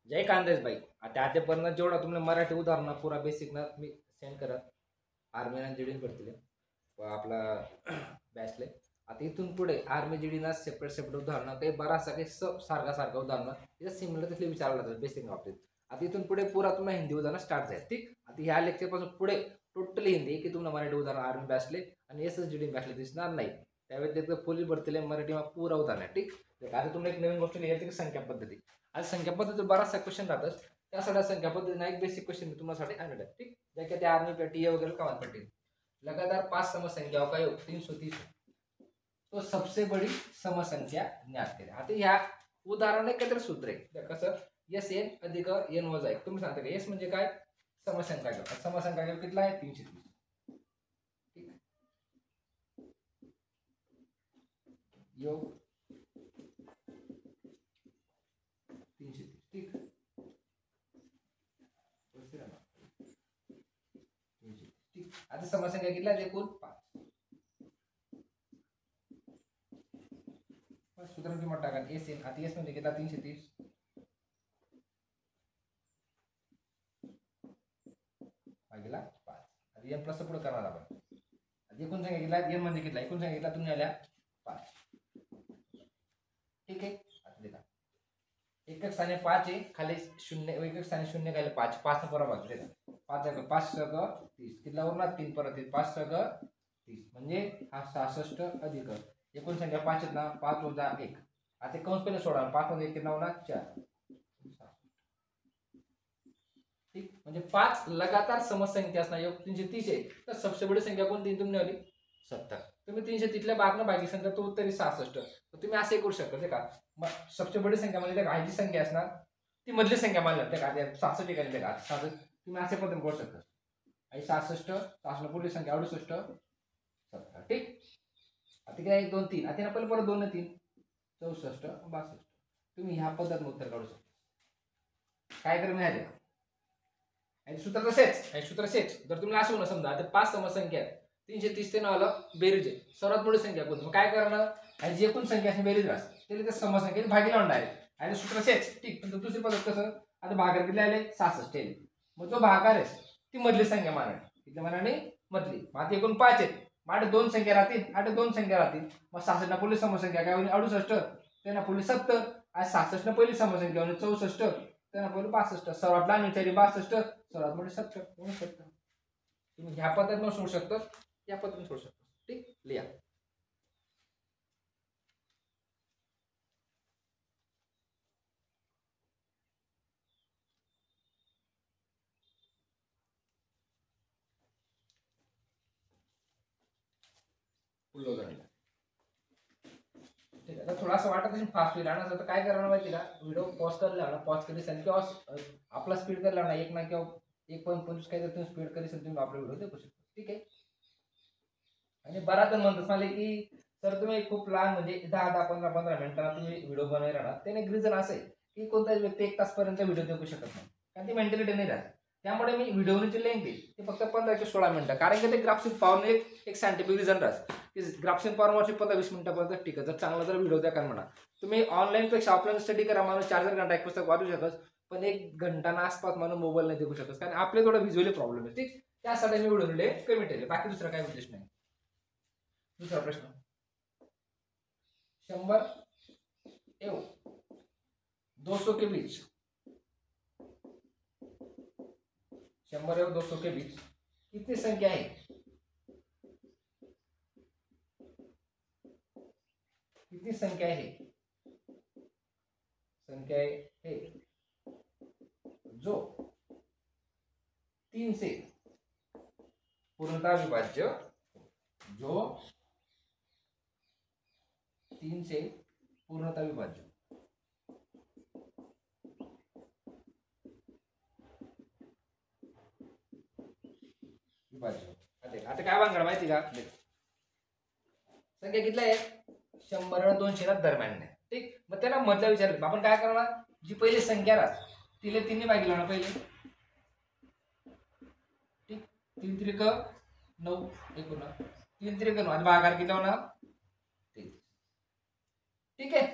जय कांदेश भाई. आता आतापर्यंत जेवढा तुम्हाला मराठी उदाहरण पुरा बेसिक ना मी सेंड करत आर्मीना जीडी पडतील आपला बॅचले. आता इथून पुढे आर्मी जीडीना सेपरेट उदाहरणं काही बराचसा काही सारखा उदाहरणं तिथं सिमिलर तसले विचारलं जातात बेसिक बाबतीत. आता इथून पुढे पुरा तुम्हाला हिंदी उदाहरणं स्टार्ट झाली. ठीक. आता ह्या लेक्चरपासून पुढे टोटली हिंदी की तुम्हाला मराठी उदाहरण आर्मी बॅचले आणि SSGD बॅचले दिसणार नाही. त्यावेळी ते पोलीस भरतीले मराठी पुरा उदाहरण. ठीक. आता तुम्हाला एक नवीन गोष्ट लिहायची की संख्या पद्धती. आज संख्या पद्धतीत बराचसा क्वेश्चन राहतात. त्यासाठी संख्या पद्धतीने एक बेसिक क्वेश्चन मी तुम्हासाठी आणलं. ठीक. ज्या की त्या आर्मी पेटी वगैरे कमाल पडतील. लगातार 5 समसंख्याओं का योग 330 तो सबसे बड़ी समसंख्या ज्ञात करें. आता ह्या उदाहरण एकत्र सूत्र आहे कसं SN अधिक N वजा 1. तुम्ही सांगता का S म्हणजे काय समसंख्या. समसंख्या कितला आहे 330. ठीक. योग 330. ठीक. 330. ठीक. आता समसंख्या कितला आहे एकूण 5. सूत्र किंमत टाका SN. आता S म्हणजे किती 330 भागिला 5. आता N प्लस पुढे करणार आपण. आता एकूण संख्या किती N म्हणजे किती एकूण संख्या किती तुम्ही आल्या 5. ठीक आहे. आता देखा एक स्थानी 5 आहे खाली 0 एक स्थानी 0 खाली 5 5 न बरोबर देखा 5 5 सग 30 कितला उरणार 3 परत 5 सग 30 म्हणजे हा 66 अधिक एकूण संख्या 5 आहेत ना 5 वजा 1. आता कंस पहिले सोडा 5 मध्ये 1 कितना होणार 4. ठीक. म्हणजे 5 लगातार समसंख्या असणार योग 330 आहे तर सबसे बड़ी संख्या कोणती तुमने आली 70. तुम्ही 330 ल्या भागनं भागी संख्या तो उत्तरी 66. तर तुम्ही असे करू शकता का मग सबसे बड़ी संख्या म्हणजे त्या गायची संख्या असणार ती मधली संख्या मानली त्या का 66 ठिकाणी त्या का 66 तुम्ही असे पद्धतीने करू शकता. आणि 66 66 पुढली संख्या 68 70. ठीक. आता काय 1 2 3 आता पहिले परत 2 3 64 62. तुम्ही ह्या पद्धतीने उत्तर काढू शकता. काय कर मिळाले आणि सूत्र तसेच जर तुम्ही असं होणं समजा आता 5 समसंख्या 330 ते आलं बेरीज आहे सर्वात मोठी संख्या कोणती मग काय करणार आणि जी एकूण संख्या असते बेरीज राहते त्याला त्या समसंख्येने भागीला लावून डायरेक्ट आणि सूत्र सेच. ठीक. पण दुसरी पद्धत कसं आता भागाकार किती आले 66 आहे मग जो भागाकार आहे ती मधली संख्या मानाने किती मानाने मधली. मग एकूण 5 आहेत मग 2 संख्या राहतील 2 संख्या राहतील मग 66 ना पहिली समसंख्या काय होईल 68 त्यांना पहिली 70 आणि 66 ना पहिली समसंख्या होईल 64 त्यांना पहिली 62 सर्वात लहान विचारी 62 सर्वात मोठी 70 म्हणून 70. तुम्ही ह्या पद्धतीने सोडू शकता या पद्धतीने सोडू शकता. ठीक. लिहा ठीक आहे. थोडासा वाटत असेल फास्ट होईल ना तर काय करणार माहिती का व्हिडिओ पॉज करला ना पॉज करी किंवा आपला स्पीड करला ना 1 ना किंवा 1.25 काही तुम्ही स्पीड करी तुम्ही आपला व्हिडिओ देखू शकता. ठीक आहे. आणि बराच म्हणतात मला की सर तुम्ही खूप लहान म्हणजे 10 15 मिनिटांना तुम्ही व्हिडिओ बनवायला राहणार त्याने एक रिझन असं आहे की कोणताही व्यक्ती 1 तासपर्यंत व्हिडिओ देखू शकत नाही कारण ती मेंटॅलिटी नाही राहत. त्यामुळे मी व्हिडिओची लेंथ आहे ते फक्त 15 ते 16 मिनिटं कारण की ते ग्राफिक पॉवर एक सायंटिफिक रिझन राहतं की ग्राफिक पॉवर 15-20 मिनिटापर्यंत ठीक आहे. जर चांगला जर व्हिडिओ द्या कारण म्हणा तुम्ही ऑनलाईन पेक्षा ऑफलाईन स्टडी करा माणूस 4 घंटा एक पुस्तक वाचू शकत पण 1 घंटा आसपास माणूस मोबाईल नाही देखू शकत कारण आपले थोडं व्हिज्युअली प्रॉब्लेम आहे. ठीक. त्यासाठी मी व्हिडिओ कमी ठेवले बाकी दुसरा काही उद्देश नाही. दूसरा प्रश्न 100 एवं 200 के बीच 100 एवं 200 के बीच कितनी संख्या है संख्या है जो 3 से पूर्णतः विभाज्य 3 से पूर्णतः विभाज्य आता काय भानगड माहिती का संख्या कितला आहे 100 आणि 200 दरम्यान. ठीक. मग त्याला मधला विचारलं आपण काय करणार जी पहिली संख्या राहत तिला 3 ने भागी लावणार पहिले. ठीक. 3 त्रिक 9 एकूण 3 त्रिक 9 आणि भागाकार किती होणार 3. ठीक आहे.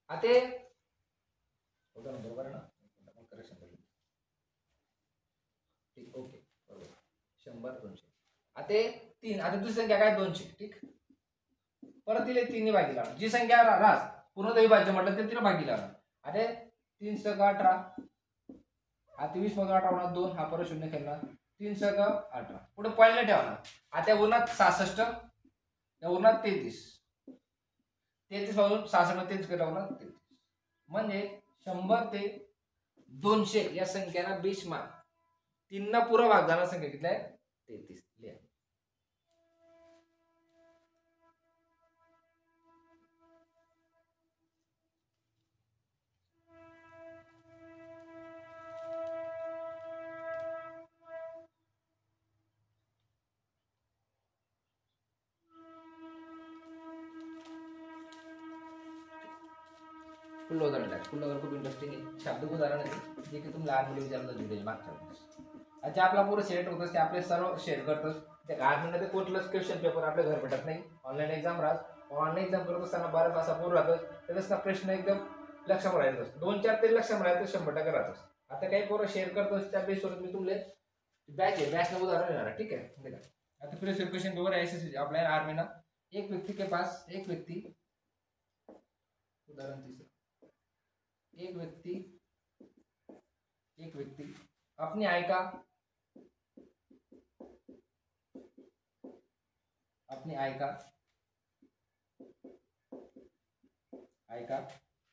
आता बरोबर आहे ना ठीक, ओके बरोबर. 100 200. आता ते 3, आता दुसरी संख्या काय 200. ठीक, परत तिला 3 भागी लावणार. जी संख्या राहस पूर्ण अविभाज्य म्हटलं तर तिला भागी लावणार. आता 3 × 18, आता 20 मधून 18 होणार 2, हा परत 0 खेळणार. 3 × 18 पुढे पहिला ठेवणार. आता उरणार 66, या उरणार 33. 33 पासून 66 33 कडे लावणार 33. म्हणजे 100 ते 200 या संख्येला बेशमान 3 पुरा भाग जाणार संख्या किती आहे 33. लिहा. पुढलं उदाहरण आहे. पुढलं उदाहरण खूप इंटरेस्टिंग आहे. शाब्दिक उदाहरण आहे जे की तुम्हाला लहान मुली विचारलं दिले मागच्या वेळेस. अच्छा, आपला पूर्ण सिलेक्ट होत असते, आपले सर्व शेअर करतोस. त्या गव्हर्नमेंटमध्ये कुठलंच क्वेश्चन पेपर आपल्या घर भेटत नाही. ऑनलाईन एक्झाम राहत. ऑनलाईन एक्झाम करत असताना बराच असा पूर राहतो. त्याचा प्रश्न एकदम लक्षात राहतो. 2-4 तरी लक्षात राहतो, 100% राहतो. आता काही पोरं शेअर करतोस त्या बेसवर मी तुमले बॅच आहे, बॅचला उदाहरण येणार. ठीक आहे. आता प्रीवियस क्वेश्चन पेपर ऐसे आपल्या आर्मी ना एक व्यक्ति के पास एक व्यक्ति उदाहरण तीसरा एक व्यक्ति अपनी आय का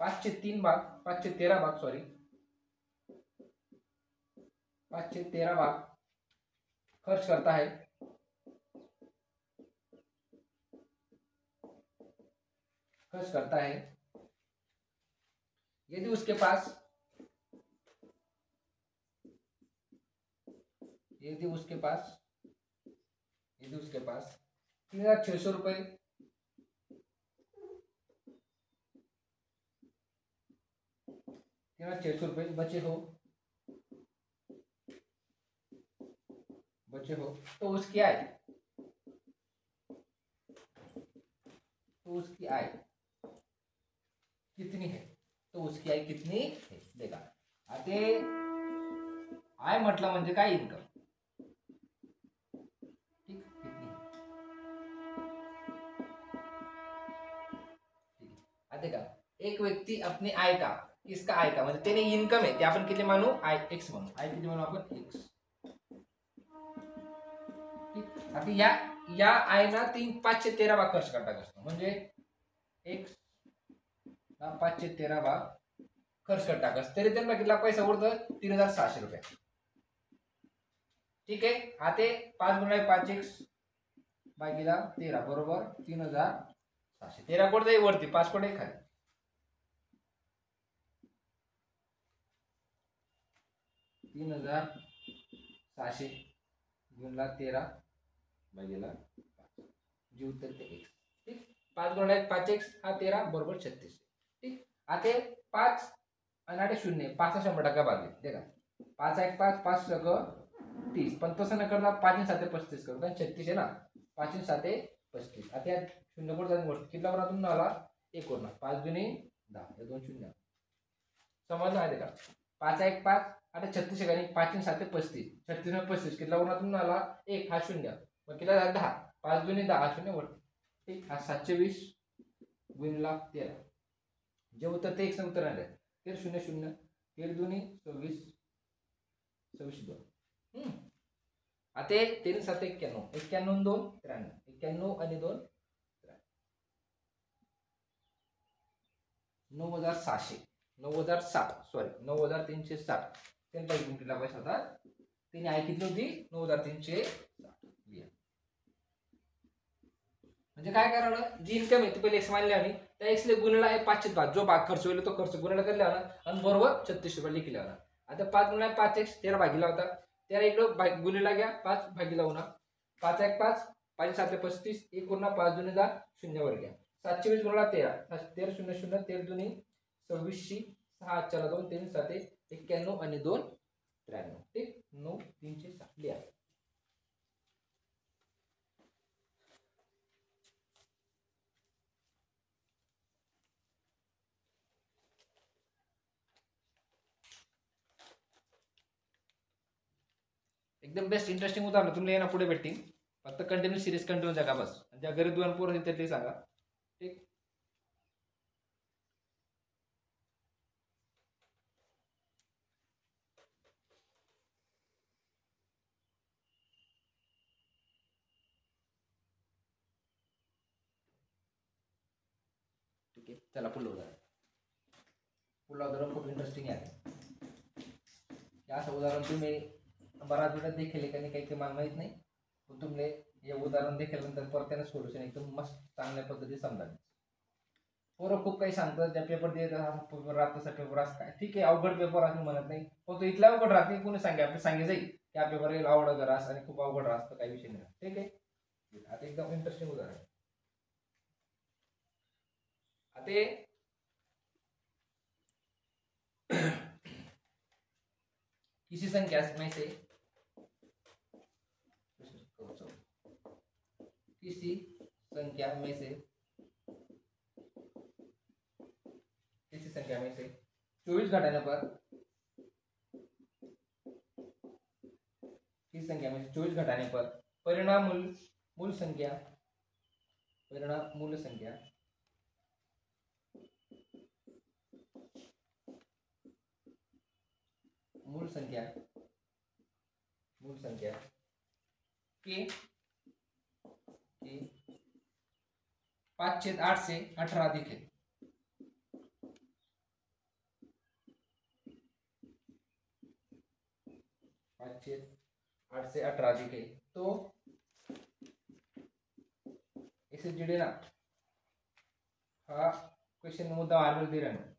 5/3 भाग 5/13 भाग 5/13 भाग खर्च करता है यदि उसके पास 3,600 रुपये 3,600 रुपये बचे हो तो उसकी आय कितनी है. देखा आता आय म्हटलं म्हणजे काय इन्कम. ठीक, कितनी आता का एक व्यक्ती अपनी आय का किसका आय का म्हणजे त्याने इन्कम आहे ते आपण किती मानू आय एक्स म्हणू. आय किती म्हणू आपण एक्स. आता या आय ना 5/13 भाग खर्च करता असतो म्हणजे एक्स 5/13 भाग खर्च कर टाकस तरी त्यांना किती पैसा उरतो 3,600 रुपये. ठीक आहे. आता 5 × 5x भागीला 13 बरोबर 3,600. 13 कोण जाईल वरती 5 कोण खाली. 3,600 गुणला 13 भागीला 5 जे उत्तर ते x. ठीक, 5 × 5x हा 13 बरोबर 36. ठीक, आता 5 आणि 8 0 5 100% भागले. देखा 5 5 सगळं 30 पण तसं न करता 5 7 35 करू कारण 36 आहे ना. 5 7 35. आता 0 कोण जाऊन गोष्ट किती वरातून आला 1 वरना 5 दुनी 10 हे 2 0 समजलं आहे का. 5 1 5 आता 36 ठिकाणी 5 7 35 36 ने 35 किती वरातून आला 1 हा 0 मग किती झाला 10 5 दुनी 10 0 वर. ठीक, हा 720 गुणिला 13 जे उत्तर ते x उत्तर आले 13 0 0 13 दुनी 26 26 2. आता 3 7 91 91 2 93 91 आणि 2 9,600 9,060 सॉरी 9,360 त्यांचा किमतीला पैसा होता. त्याने आय किती होती 9,360. म्हणजे काय करावं जी इन्कम आहे ती पहिले एक्स मानली आणि त्या एक्सले गुणला आहे 5 भाग जो भाग खर्च होईल तो खर्च गुणला करला आणि बरोबर 36 रुपये लिखले होता. आता 5 × 5x 13 भागीला होता 13 इकडं गुणिला घ्या 5 भागीला होणार 5 1 5 5 7 35 1 गुणा 5 दुनी 10 0 वर घ्या 720 गुणिला 13 13 0 0 13 दुनी 26 6 4 2 3 7 91 आणि 2 93. ठीक, 9,360 लिहा. एकदम बेस्ट इंटरेस्टिंग उदाहरण तुम्ही येणार पुढे भेटतील. फक्त कंटिन्यू सिरीज कंटिन्यू जगा बस. ज्या गरीब दोन पोर आहेत ते सांगा. ठीक. ठीक आहे, चला पुढलं उदाहरण. पुढलं उदाहरण खूप इंटरेस्टिंग आहे. हे असं उदाहरण तुम्ही बराच वेळा देखील काही काही मला माहीत नाही, पण तुम्ही हे उदाहरण देखील परत त्यानं सोल्युशन एकदम मस्त चांगल्या पद्धतीने समजावे. पोरं खूप काही सांगतात, त्या पेपर देत पेपर राहत तसा पेपर असं काय. ठीक आहे, अवघड पेपर असं म्हणत नाही, पण तो इथला अवघड राहत नाही. कोणी सांगे आपले सांगे जाईल की हा पेपर येईल अवघड रास आणि खूप अवघड राहत काही विषय नाही. ठीक आहे, आता एकदम इंटरेस्टिंग उदाहरण. आता किसी संख्या में से किसी संख्या में से 24 घटाने पर किसी संख्या में से 24 घटाने पर परिणाम मूल संख्या के 5/8 से 18 अधिक है. 5/8 से 18 अधिक है. तो इसे जुड़े ना हा क्वेश्चन मुद्दा आर्मल दे रहा है.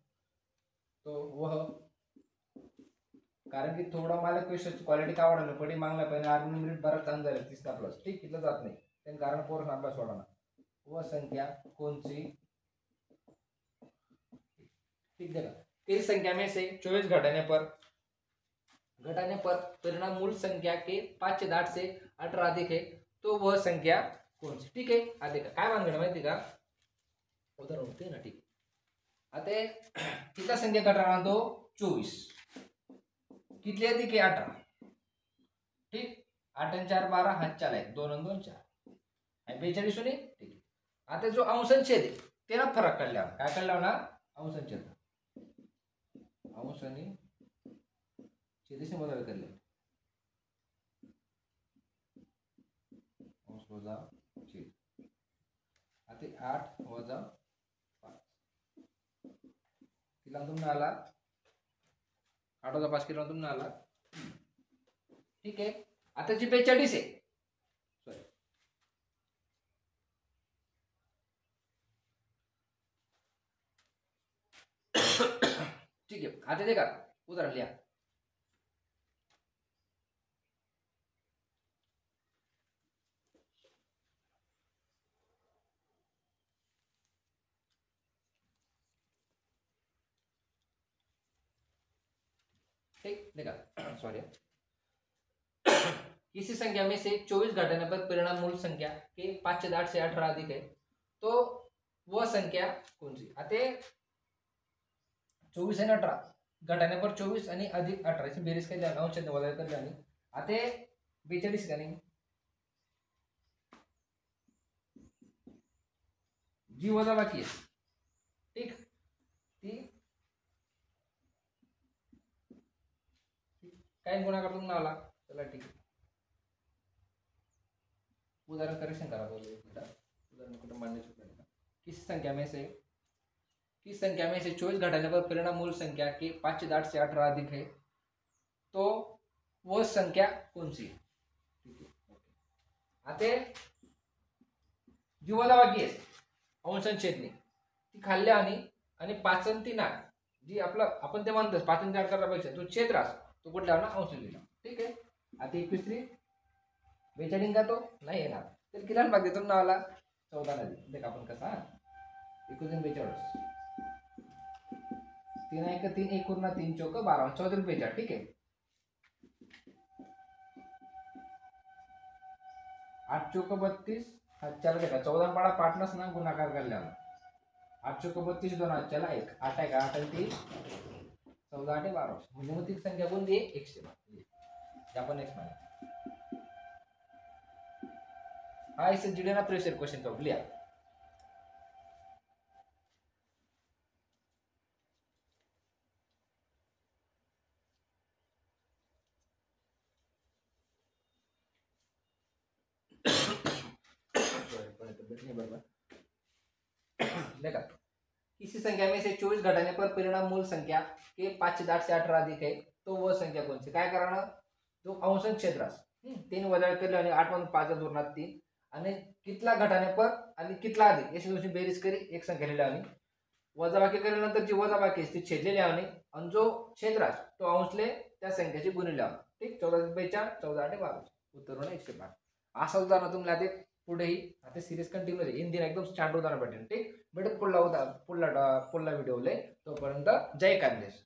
तो वह कारण की थोड़ा मला क्वेश्चन क्वालिटी का आवडलं पडी मागला पहिले आर्मल मिनिट बराच अंदर आहे 30 प्लस. ठीक, इथलं जात नाही त्यान कारण पोरस अभ्यास वाढवणार. वह संख्या कौन सी. ठीक है, किस संख्या में से 24 घटाने पर परिणाम मूल संख्या के 5/8 से 18 अधिक है, तो वह संख्या कौन सी. ठीक आहे, आता देखा काय मानगड माहिती का उदाहरण होते ना. ठीक, आता कितना संख्या घटाना तो 24 कितले अधिक आहे 18. ठीक, 8 आणि 4 12 हात 4 आहे, 2 आणि 2 4 आणि 42 होणे. ठीक, आता जो अंश आणि छेद आहे त्याला फरक काढल्यावर काय काढल्यावर ना अंश आणि छेद अंश आणि छेदशी बदल करले. अंश वजा छेद. आता 8 वजा 5 किला तुमने आला 8 वजा 5 किला तुमने आला. ठीक आहे, आता जी 42 आहे ठीक है. आता देखा उदाहरण लिया. ठीक, देखा सॉरी. किसी संख्या में से 24 घटाने पर परिणाम मूल संख्या के 5/8 से 18 अधिक है, तो वह संख्या कौन सी. आता 24 आणि 18 घटाने पर 24 आणि अधिक 18 ची बेरीज केली आणि अंश वजा केली आणि आता 42 का नाही जी वजा बाकी आहे. ठीक, ती काय गुणाकार तुम आला. चला ठीक आहे, उदाहरण करेक्शन करा. उदाहरण कुठं मांडण्याची किस संख्या में से 24 घटाने पर परिणाम मूल संख्या के 5/8 से 18 अधिक है, तो वह संख्या कौन सी. ठीक है, आता जी वजा बाकी आहे अंश आणि छेदने ती खाल्ल्या आणि 5 आणि 3 जी आपलं आपण ते म्हणतो 5 आणि 4 करण्यापेक्षा जो छेद रास तो कुठला ना अंश लिहिला. ठीक आहे, आता 21 42 का तो नाही येणार तर किती भाग देतो नावाला 14 ला देख आपण कसा 21 42 3 1 3 1 पूर्ण 3 चौक 12 14 42. ठीक आहे, 8 चौक 32 हात 4 देखा 14 पाडा पाटनस ना गुणाकार करल्यावर 8 चौक 32 2 हात 4 1 8 आहे का 8 आणि 3 14 8 12 म्हणजे मग ती संख्या कोणती आहे 112. आपण x माने हा इसे जीडी ना प्रेशर क्वेश्चन का लिया देखा किसी संख्या में से 24 घटाने पर परिणाम मूल संख्या के 5 से 8 से 18 अधिक है तो वह संख्या कौन सी काय करणार जो अंश क्षेत्रास 3 वजा केले आणि 8 मधून 5 दूरणार 3 आणि कितला घटाने पर आणि कितला अधिक याची दोन्ही बेरीज करी एक संख्या लिहिली आणि वजाबाकी केल्यानंतर जी वजाबाकी असते छेदलेली आहे आणि जो क्षेत्रास तो अंशले त्या संख्याची गुणिले आहे ठीक 14 14 8 12 उत्तर होणार 105 असं उदाहरण तुम्हाला ते पुढेही आता सिरीज कंटिन्यू आहे हिंदी एकदम स्टँडर्ड उदाहरण भेटेल ठीक भेटत पुढला व्हिडिओ तोपर्यंत जय कांदेश.